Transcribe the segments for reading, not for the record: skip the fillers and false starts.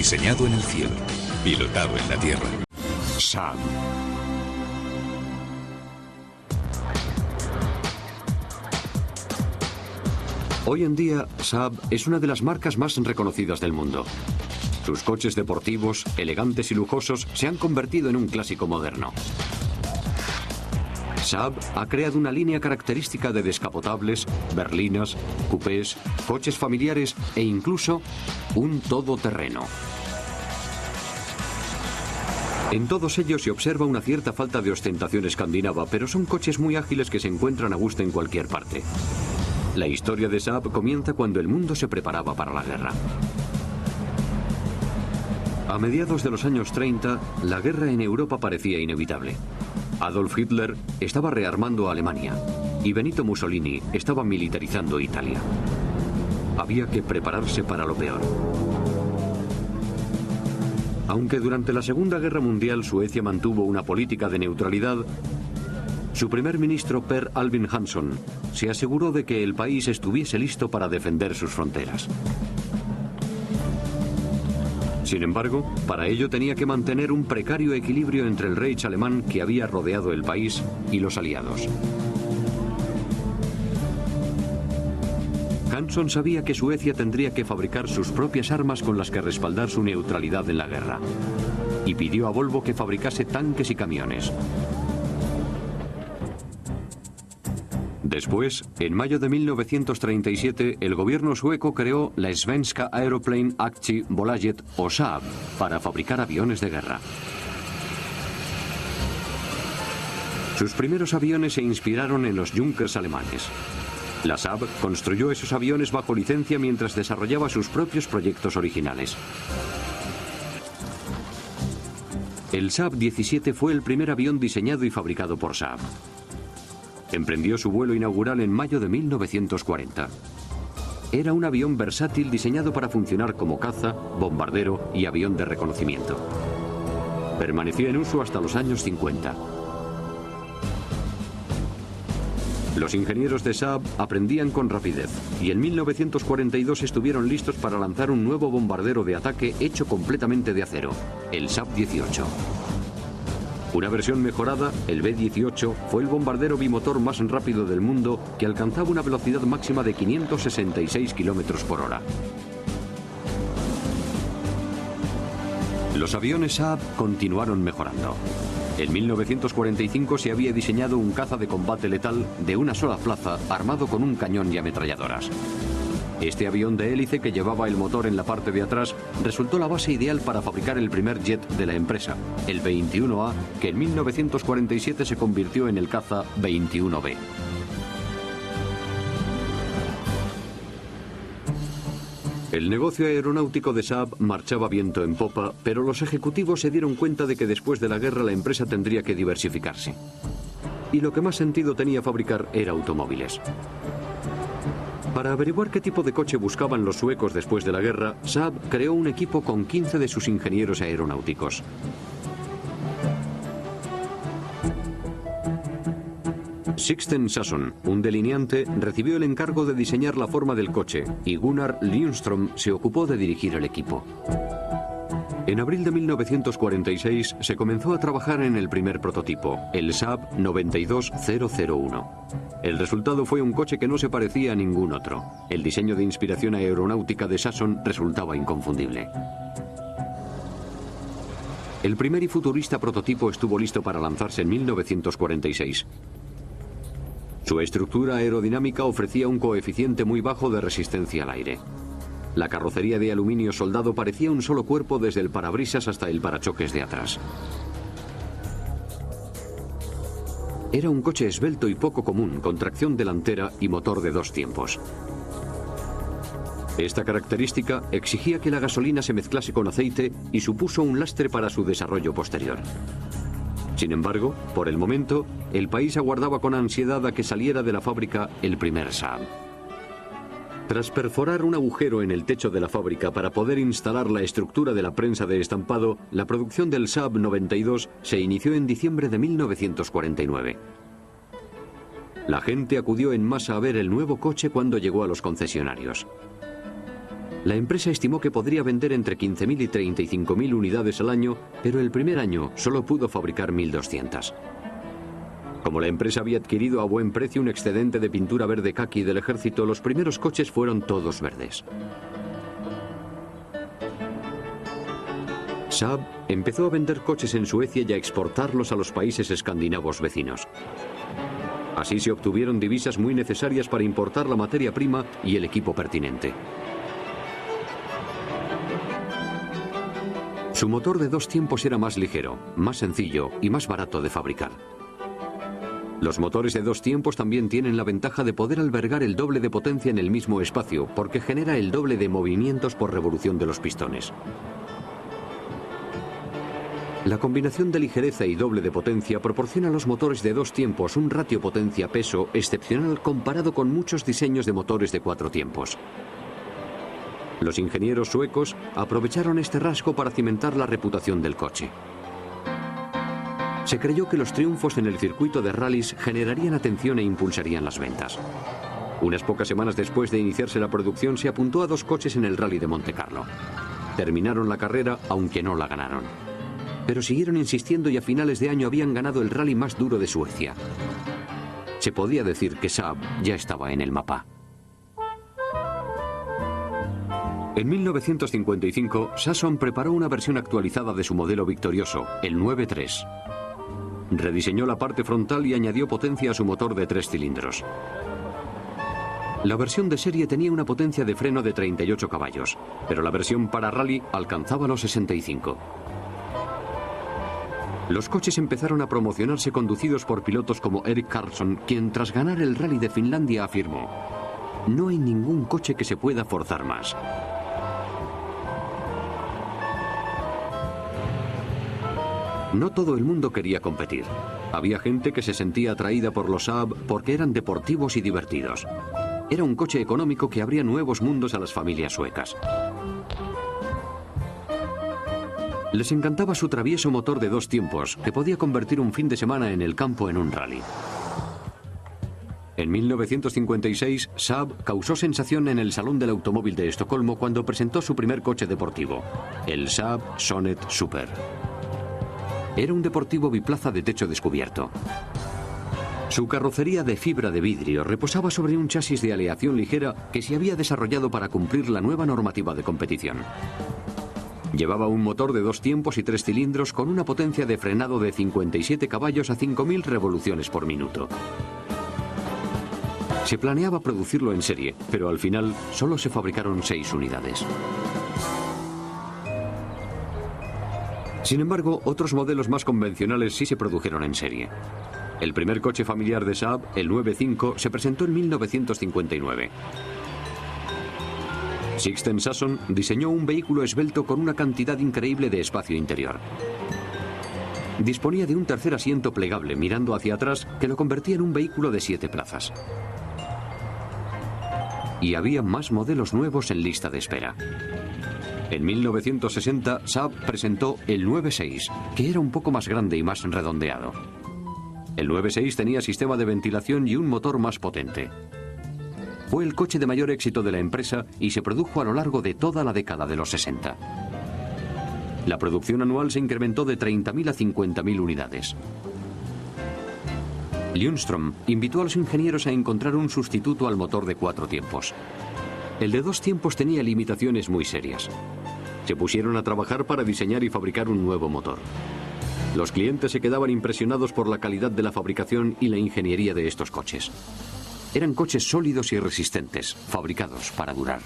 Diseñado en el cielo, pilotado en la tierra. Saab. Hoy en día, Saab es una de las marcas más reconocidas del mundo. Sus coches deportivos, elegantes y lujosos, se han convertido en un clásico moderno. Saab ha creado una línea característica de descapotables, berlinas, coupés, coches familiares e incluso un todoterreno. En todos ellos se observa una cierta falta de ostentación escandinava, pero son coches muy ágiles que se encuentran a gusto en cualquier parte. La historia de Saab comienza cuando el mundo se preparaba para la guerra. A mediados de los años 30, la guerra en Europa parecía inevitable. Adolf Hitler estaba rearmando a Alemania y Benito Mussolini estaba militarizando Italia. Había que prepararse para lo peor. Aunque durante la Segunda Guerra Mundial Suecia mantuvo una política de neutralidad, su primer ministro Per Albin Hansson se aseguró de que el país estuviese listo para defender sus fronteras. Sin embargo, para ello tenía que mantener un precario equilibrio entre el Reich alemán que había rodeado el país y los aliados. Hansson sabía que Suecia tendría que fabricar sus propias armas con las que respaldar su neutralidad en la guerra, y pidió a Volvo que fabricase tanques y camiones. Después, en mayo de 1937, el gobierno sueco creó la Svenska Aeroplan Aktiebolaget, o Saab, para fabricar aviones de guerra. Sus primeros aviones se inspiraron en los Junkers alemanes. La Saab construyó esos aviones bajo licencia mientras desarrollaba sus propios proyectos originales. El Saab 17 fue el primer avión diseñado y fabricado por Saab. Emprendió su vuelo inaugural en mayo de 1940. Era un avión versátil diseñado para funcionar como caza, bombardero y avión de reconocimiento. Permaneció en uso hasta los años 50. Los ingenieros de Saab aprendían con rapidez y en 1942 estuvieron listos para lanzar un nuevo bombardero de ataque hecho completamente de acero, el Saab 18. Una versión mejorada, el B-18, fue el bombardero bimotor más rápido del mundo que alcanzaba una velocidad máxima de 566 km por hora. Los aviones Saab continuaron mejorando. En 1945 se había diseñado un caza de combate letal de una sola plaza armado con un cañón y ametralladoras. Este avión de hélice que llevaba el motor en la parte de atrás resultó la base ideal para fabricar el primer jet de la empresa, el 21A, que en 1947 se convirtió en el caza 21B. El negocio aeronáutico de Saab marchaba viento en popa, pero los ejecutivos se dieron cuenta de que después de la guerra la empresa tendría que diversificarse. Y lo que más sentido tenía fabricar era automóviles. Para averiguar qué tipo de coche buscaban los suecos después de la guerra, Saab creó un equipo con 15 de sus ingenieros aeronáuticos. Sixten Sasson, un delineante, recibió el encargo de diseñar la forma del coche y Gunnar Lindström se ocupó de dirigir el equipo. En abril de 1946 se comenzó a trabajar en el primer prototipo, el Saab 92001. El resultado fue un coche que no se parecía a ningún otro. El diseño de inspiración aeronáutica de Sasson resultaba inconfundible. El primer y futurista prototipo estuvo listo para lanzarse en 1946. Su estructura aerodinámica ofrecía un coeficiente muy bajo de resistencia al aire. La carrocería de aluminio soldado parecía un solo cuerpo desde el parabrisas hasta el parachoques de atrás. Era un coche esbelto y poco común, con tracción delantera y motor de 2 tiempos. Esta característica exigía que la gasolina se mezclase con aceite y supuso un lastre para su desarrollo posterior. Sin embargo, por el momento, el país aguardaba con ansiedad a que saliera de la fábrica el primer Saab. Tras perforar un agujero en el techo de la fábrica para poder instalar la estructura de la prensa de estampado, la producción del Saab 92 se inició en diciembre de 1949. La gente acudió en masa a ver el nuevo coche cuando llegó a los concesionarios. La empresa estimó que podría vender entre 15.000 y 35.000 unidades al año, pero el primer año solo pudo fabricar 1.200. Como la empresa había adquirido a buen precio un excedente de pintura verde caqui del ejército, los primeros coches fueron todos verdes. Saab empezó a vender coches en Suecia y a exportarlos a los países escandinavos vecinos. Así se obtuvieron divisas muy necesarias para importar la materia prima y el equipo pertinente. Su motor de 2 tiempos era más ligero, más sencillo y más barato de fabricar. Los motores de 2 tiempos también tienen la ventaja de poder albergar el doble de potencia en el mismo espacio, porque genera el doble de movimientos por revolución de los pistones. La combinación de ligereza y doble de potencia proporciona a los motores de 2 tiempos un ratio potencia-peso excepcional comparado con muchos diseños de motores de 4 tiempos. Los ingenieros suecos aprovecharon este rasgo para cimentar la reputación del coche. Se creyó que los triunfos en el circuito de rallies generarían atención e impulsarían las ventas. Unas pocas semanas después de iniciarse la producción se apuntó a 2 coches en el Rally de Montecarlo. Terminaron la carrera, aunque no la ganaron. Pero siguieron insistiendo y a finales de año habían ganado el rally más duro de Suecia. Se podía decir que Saab ya estaba en el mapa. En 1955, Sasson preparó una versión actualizada de su modelo victorioso, el 9.3. Rediseñó la parte frontal y añadió potencia a su motor de 3 cilindros. La versión de serie tenía una potencia de freno de 38 caballos, pero la versión para rally alcanzaba los 65. Los coches empezaron a promocionarse conducidos por pilotos como Erik Karlsson, quien tras ganar el rally de Finlandia afirmó: "No hay ningún coche que se pueda forzar más". No todo el mundo quería competir. Había gente que se sentía atraída por los Saab porque eran deportivos y divertidos. Era un coche económico que abría nuevos mundos a las familias suecas. Les encantaba su travieso motor de 2 tiempos, que podía convertir un fin de semana en el campo en un rally. En 1956, Saab causó sensación en el Salón del Automóvil de Estocolmo cuando presentó su primer coche deportivo, el Saab Sonet Super. Era un deportivo biplaza de techo descubierto. Su carrocería de fibra de vidrio reposaba sobre un chasis de aleación ligera que se había desarrollado para cumplir la nueva normativa de competición. Llevaba un motor de 2 tiempos y 3 cilindros con una potencia de frenado de 57 caballos a 5.000 revoluciones por minuto. Se planeaba producirlo en serie, pero al final solo se fabricaron 6 unidades. Sin embargo, otros modelos más convencionales sí se produjeron en serie. El primer coche familiar de Saab, el 9.5, se presentó en 1959. Sixten Sasson diseñó un vehículo esbelto con una cantidad increíble de espacio interior. Disponía de un tercer asiento plegable mirando hacia atrás que lo convertía en un vehículo de 7 plazas. Y había más modelos nuevos en lista de espera. En 1960, Saab presentó el 9.6, que era un poco más grande y más redondeado. El 9.6 tenía sistema de ventilación y un motor más potente. Fue el coche de mayor éxito de la empresa y se produjo a lo largo de toda la década de los 60. La producción anual se incrementó de 30.000 a 50.000 unidades. Ljungström invitó a los ingenieros a encontrar un sustituto al motor de 4 tiempos. El de 2 tiempos tenía limitaciones muy serias. Se pusieron a trabajar para diseñar y fabricar un nuevo motor. Los clientes se quedaban impresionados por la calidad de la fabricación y la ingeniería de estos coches. Eran coches sólidos y resistentes, fabricados para durar.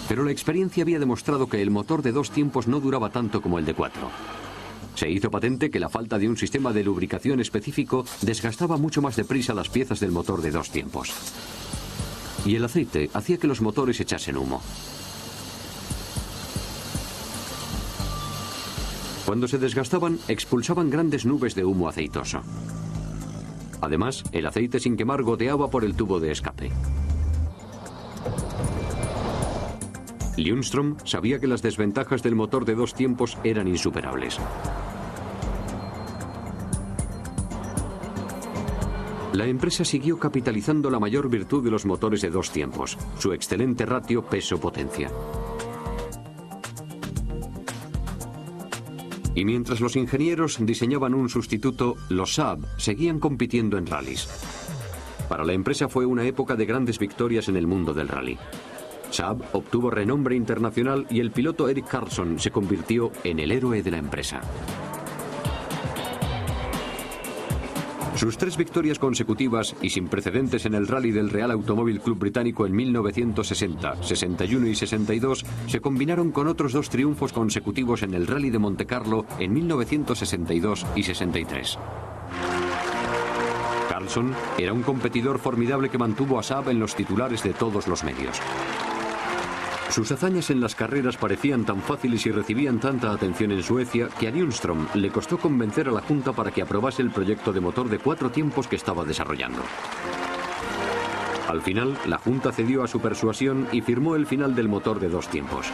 Pero la experiencia había demostrado que el motor de 2 tiempos no duraba tanto como el de 4. Se hizo patente que la falta de un sistema de lubricación específico desgastaba mucho más deprisa las piezas del motor de 2 tiempos. Y el aceite hacía que los motores echasen humo. Cuando se desgastaban, expulsaban grandes nubes de humo aceitoso. Además, el aceite sin quemar goteaba por el tubo de escape. Ljungström sabía que las desventajas del motor de 2 tiempos eran insuperables. La empresa siguió capitalizando la mayor virtud de los motores de dos tiempos, su excelente ratio peso-potencia. Y mientras los ingenieros diseñaban un sustituto, los Saab seguían compitiendo en rallies. Para la empresa fue una época de grandes victorias en el mundo del rally. Saab obtuvo renombre internacional y el piloto Eric Carlson se convirtió en el héroe de la empresa. Sus 3 victorias consecutivas y sin precedentes en el rally del Real Automóvil Club Británico en 1960, 61 y 62 se combinaron con otros 2 triunfos consecutivos en el Rally de Montecarlo en 1962 y 63. Carlson era un competidor formidable que mantuvo a Saab en los titulares de todos los medios. Sus hazañas en las carreras parecían tan fáciles y recibían tanta atención en Suecia que a Ljungström le costó convencer a la Junta para que aprobase el proyecto de motor de 4 tiempos que estaba desarrollando. Al final, la Junta cedió a su persuasión y firmó el final del motor de 2 tiempos.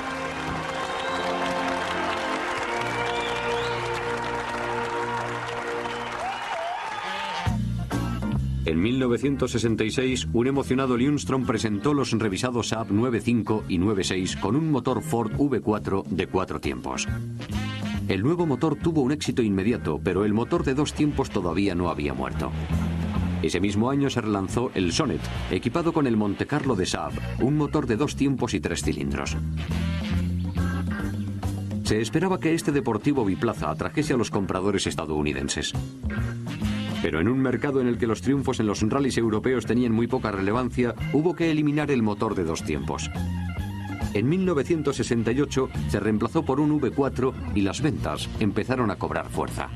En 1966, un emocionado Ljungström presentó los revisados Saab 9.5 y 9.6 con un motor Ford V4 de 4 tiempos. El nuevo motor tuvo un éxito inmediato, pero el motor de 2 tiempos todavía no había muerto. Ese mismo año se relanzó el Sonnet, equipado con el Montecarlo de Saab, un motor de 2 tiempos y 3 cilindros. Se esperaba que este deportivo biplaza atrajese a los compradores estadounidenses. Pero en un mercado en el que los triunfos en los rallies europeos tenían muy poca relevancia, hubo que eliminar el motor de 2 tiempos. En 1968 se reemplazó por un V4 y las ventas empezaron a cobrar fuerza.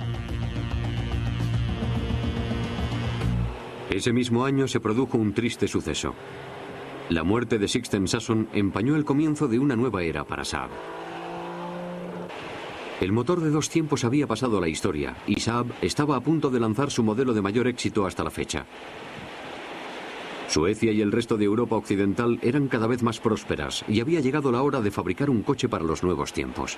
Ese mismo año se produjo un triste suceso. La muerte de Sixten Sasson empañó el comienzo de una nueva era para Saab. El motor de 2 tiempos había pasado a la historia y Saab estaba a punto de lanzar su modelo de mayor éxito hasta la fecha. Suecia y el resto de Europa occidental eran cada vez más prósperas y había llegado la hora de fabricar un coche para los nuevos tiempos.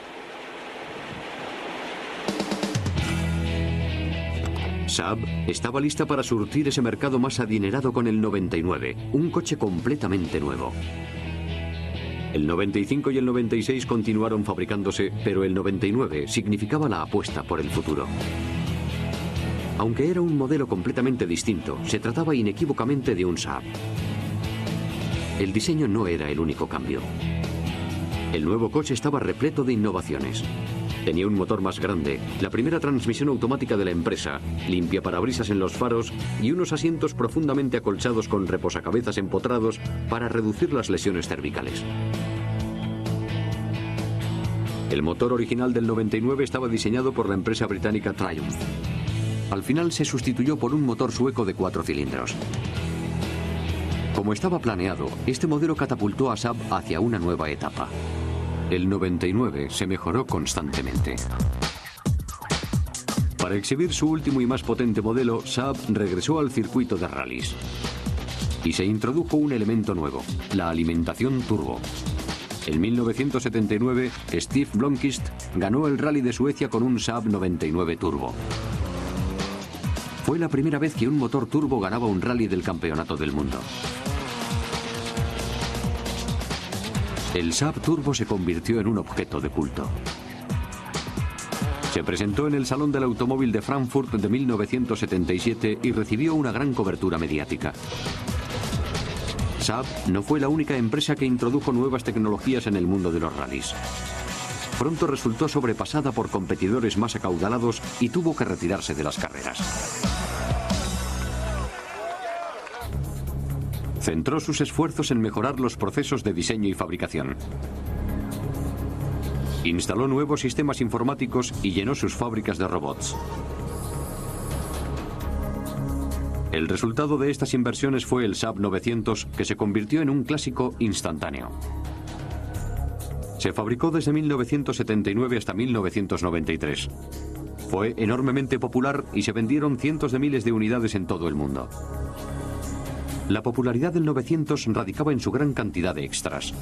Saab estaba lista para surtir ese mercado más adinerado con el 99, un coche completamente nuevo. El 95 y el 96 continuaron fabricándose, pero el 99 significaba la apuesta por el futuro. Aunque era un modelo completamente distinto, se trataba inequívocamente de un Saab. El diseño no era el único cambio. El nuevo coche estaba repleto de innovaciones. Tenía un motor más grande, la primera transmisión automática de la empresa, limpiaparabrisas en los faros y unos asientos profundamente acolchados con reposacabezas empotrados para reducir las lesiones cervicales. El motor original del 99 estaba diseñado por la empresa británica Triumph. Al final se sustituyó por un motor sueco de 4 cilindros. Como estaba planeado, este modelo catapultó a Saab hacia una nueva etapa. El 99 se mejoró constantemente. Para exhibir su último y más potente modelo, Saab regresó al circuito de rallies. Y se introdujo un elemento nuevo, la alimentación turbo. En 1979, Steve Blomqvist ganó el Rally de Suecia con un Saab 99 Turbo. Fue la primera vez que un motor turbo ganaba un rally del Campeonato del Mundo. El Saab Turbo se convirtió en un objeto de culto. Se presentó en el Salón del Automóvil de Frankfurt de 1977 y recibió una gran cobertura mediática. Saab no fue la única empresa que introdujo nuevas tecnologías en el mundo de los rallies. Pronto resultó sobrepasada por competidores más acaudalados y tuvo que retirarse de las carreras. Centró sus esfuerzos en mejorar los procesos de diseño y fabricación. Instaló nuevos sistemas informáticos y llenó sus fábricas de robots. El resultado de estas inversiones fue el Saab 900, que se convirtió en un clásico instantáneo. Se fabricó desde 1979 hasta 1993. Fue enormemente popular y se vendieron cientos de miles de unidades en todo el mundo. La popularidad del 900 radicaba en su gran cantidad de extras.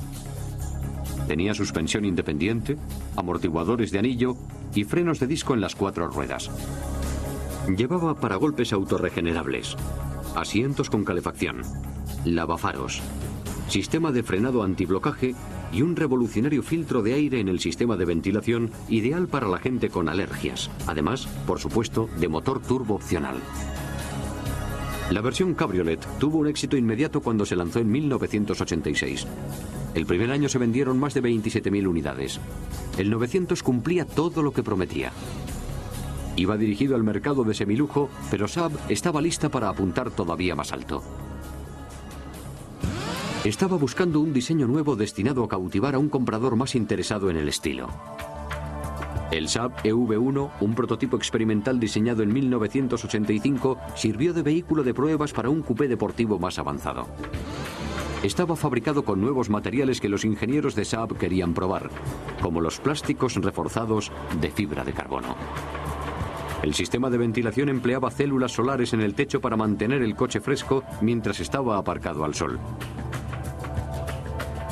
Tenía suspensión independiente, amortiguadores de anillo y frenos de disco en las 4 ruedas. Llevaba paragolpes autorregenerables. asientos con calefacción, lavafaros, sistema de frenado antiblocaje y un revolucionario filtro de aire en el sistema de ventilación ideal para la gente con alergias. Además, por supuesto, de motor turbo opcional. La versión Cabriolet tuvo un éxito inmediato cuando se lanzó en 1986. El primer año se vendieron más de 27.000 unidades. El 900 cumplía todo lo que prometía. Iba dirigido al mercado de semilujo, pero Saab estaba lista para apuntar todavía más alto. Estaba buscando un diseño nuevo destinado a cautivar a un comprador más interesado en el estilo. El Saab EV1, un prototipo experimental diseñado en 1985, sirvió de vehículo de pruebas para un coupé deportivo más avanzado. Estaba fabricado con nuevos materiales que los ingenieros de Saab querían probar, como los plásticos reforzados de fibra de carbono. El sistema de ventilación empleaba células solares en el techo para mantener el coche fresco mientras estaba aparcado al sol.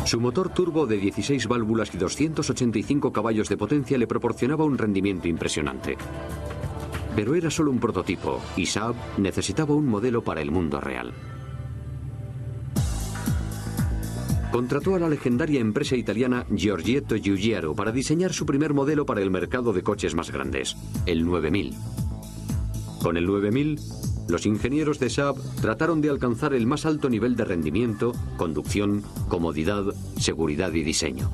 Su motor turbo de 16 válvulas y 285 caballos de potencia le proporcionaba un rendimiento impresionante. Pero era solo un prototipo y Saab necesitaba un modelo para el mundo real. Contrató a la legendaria empresa italiana Giorgetto Giugiaro para diseñar su primer modelo para el mercado de coches más grandes, el 9000. Con el 9000, los ingenieros de Saab trataron de alcanzar el más alto nivel de rendimiento, conducción, comodidad, seguridad y diseño.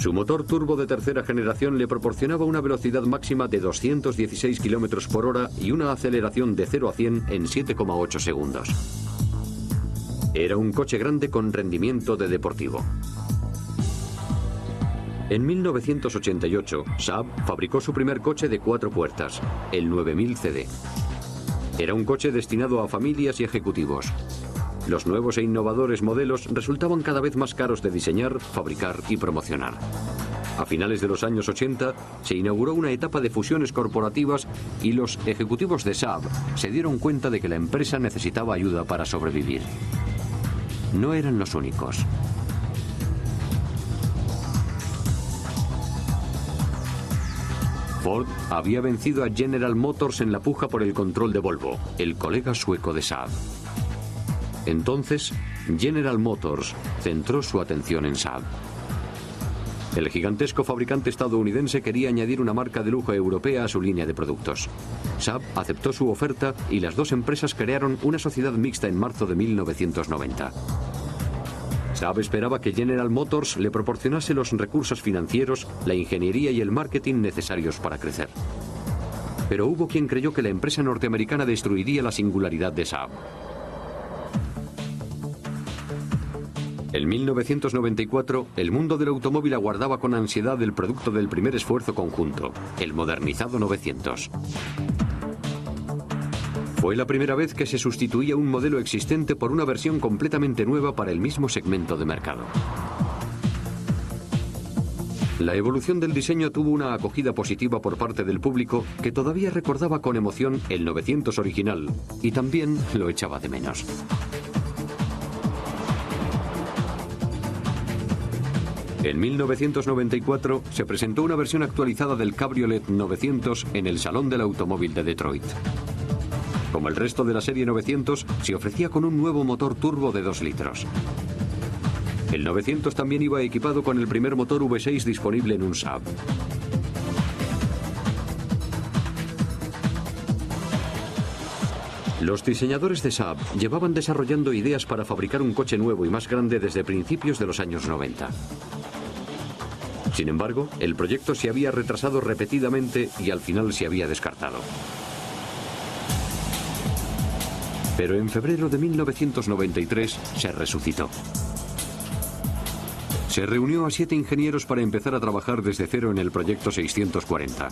Su motor turbo de tercera generación le proporcionaba una velocidad máxima de 216 km por hora y una aceleración de 0 a 100 en 7,8 segundos. Era un coche grande con rendimiento de deportivo. En 1988, Saab fabricó su primer coche de 4 puertas, el 9000 CD. Era un coche destinado a familias y ejecutivos. Los nuevos e innovadores modelos resultaban cada vez más caros de diseñar, fabricar y promocionar. A finales de los años 80 se inauguró una etapa de fusiones corporativas y los ejecutivos de Saab se dieron cuenta de que la empresa necesitaba ayuda para sobrevivir. No eran los únicos. Ford había vencido a General Motors en la puja por el control de Volvo, el colega sueco de Saab. Entonces, General Motors centró su atención en Saab. El gigantesco fabricante estadounidense quería añadir una marca de lujo europea a su línea de productos. Saab aceptó su oferta y las dos empresas crearon una sociedad mixta en marzo de 1990. Saab esperaba que General Motors le proporcionase los recursos financieros, la ingeniería y el marketing necesarios para crecer. Pero hubo quien creyó que la empresa norteamericana destruiría la singularidad de Saab. En 1994, el mundo del automóvil aguardaba con ansiedad el producto del primer esfuerzo conjunto, el modernizado 900. Fue la primera vez que se sustituía un modelo existente por una versión completamente nueva para el mismo segmento de mercado. La evolución del diseño tuvo una acogida positiva por parte del público que todavía recordaba con emoción el 900 original y también lo echaba de menos. En 1994 se presentó una versión actualizada del Cabriolet 900 en el Salón del Automóvil de Detroit. Como el resto de la serie 900, se ofrecía con un nuevo motor turbo de 2 litros. El 900 también iba equipado con el primer motor V6 disponible en un Saab. Los diseñadores de Saab llevaban desarrollando ideas para fabricar un coche nuevo y más grande desde principios de los años 90. Sin embargo, el proyecto se había retrasado repetidamente y al final se había descartado. Pero en febrero de 1993 se resucitó. Se reunió a 7 ingenieros para empezar a trabajar desde cero en el proyecto 640.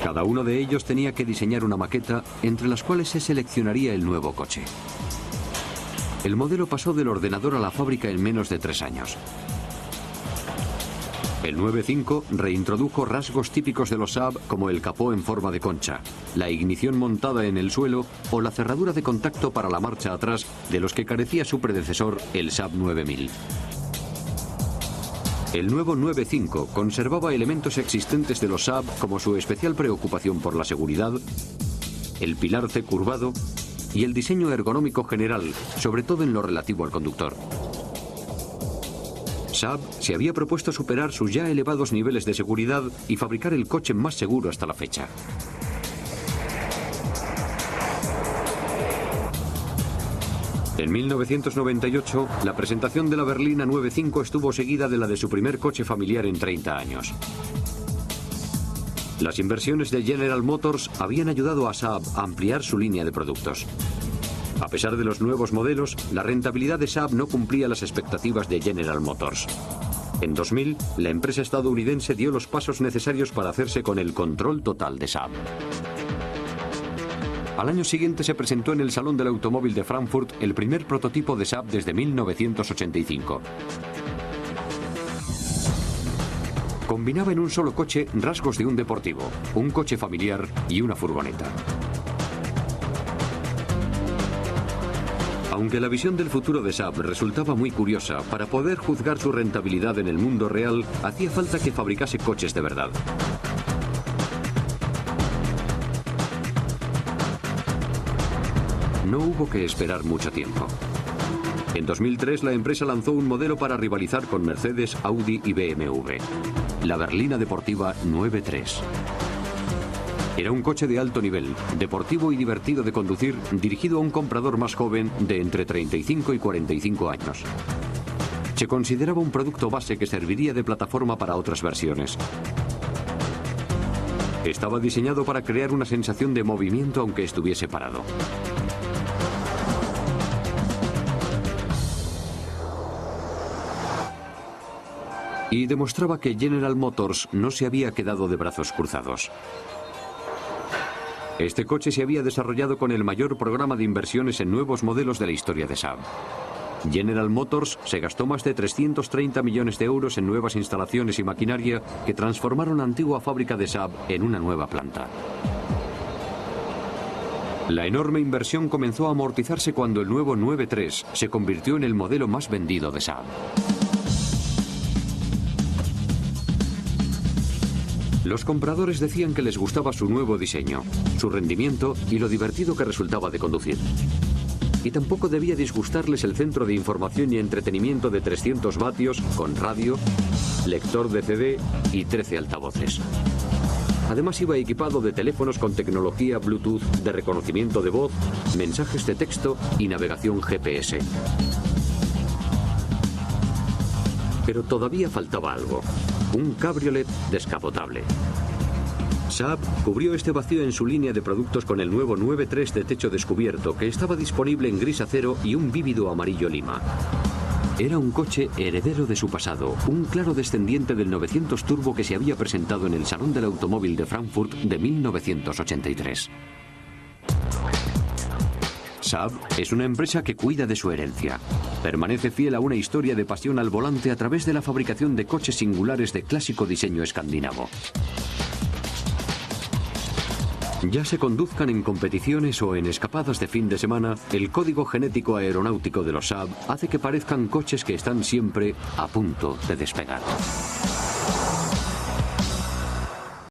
Cada uno de ellos tenía que diseñar una maqueta entre las cuales se seleccionaría el nuevo coche. El modelo pasó del ordenador a la fábrica en menos de 3 años. El 9.5 reintrodujo rasgos típicos de los Saab como el capó en forma de concha, la ignición montada en el suelo o la cerradura de contacto para la marcha atrás de los que carecía su predecesor, el Saab 9000. El nuevo 9.5 conservaba elementos existentes de los Saab como su especial preocupación por la seguridad, el pilar C curvado y el diseño ergonómico general, sobre todo en lo relativo al conductor. Saab se había propuesto superar sus ya elevados niveles de seguridad y fabricar el coche más seguro hasta la fecha. En 1998, la presentación de la berlina 9.5 estuvo seguida de la de su primer coche familiar en 30 años. Las inversiones de General Motors habían ayudado a Saab a ampliar su línea de productos. A pesar de los nuevos modelos, la rentabilidad de Saab no cumplía las expectativas de General Motors. En 2000, la empresa estadounidense dio los pasos necesarios para hacerse con el control total de Saab. Al año siguiente se presentó en el Salón del Automóvil de Frankfurt el primer prototipo de Saab desde 1985. Combinaba en un solo coche rasgos de un deportivo, un coche familiar y una furgoneta. Aunque la visión del futuro de Saab resultaba muy curiosa, para poder juzgar su rentabilidad en el mundo real, hacía falta que fabricase coches de verdad. No hubo que esperar mucho tiempo. En 2003 la empresa lanzó un modelo para rivalizar con Mercedes, Audi y BMW, la berlina deportiva 9.3. Era un coche de alto nivel, deportivo y divertido de conducir, dirigido a un comprador más joven de entre 35 y 45 años. Se consideraba un producto base que serviría de plataforma para otras versiones. Estaba diseñado para crear una sensación de movimiento aunque estuviese parado. Y demostraba que General Motors no se había quedado de brazos cruzados. Este coche se había desarrollado con el mayor programa de inversiones en nuevos modelos de la historia de Saab. General Motors se gastó más de 330 millones de euros en nuevas instalaciones y maquinaria que transformaron la antigua fábrica de Saab en una nueva planta. La enorme inversión comenzó a amortizarse cuando el nuevo 9.3 se convirtió en el modelo más vendido de Saab. Los compradores decían que les gustaba su nuevo diseño, su rendimiento y lo divertido que resultaba de conducir. Y tampoco debía disgustarles el centro de información y entretenimiento de 300 vatios con radio, lector de CD y 13 altavoces. Además iba equipado de teléfonos con tecnología Bluetooth de reconocimiento de voz, mensajes de texto y navegación GPS. Pero todavía faltaba algo. Un cabriolet descapotable. Saab cubrió este vacío en su línea de productos con el nuevo 9.3 de techo descubierto, que estaba disponible en gris acero y un vívido amarillo lima. Era un coche heredero de su pasado, un claro descendiente del 900 Turbo que se había presentado en el Salón del Automóvil de Frankfurt de 1983. Saab es una empresa que cuida de su herencia. Permanece fiel a una historia de pasión al volante a través de la fabricación de coches singulares de clásico diseño escandinavo. Ya se conduzcan en competiciones o en escapadas de fin de semana, el código genético aeronáutico de los Saab hace que parezcan coches que están siempre a punto de despegar.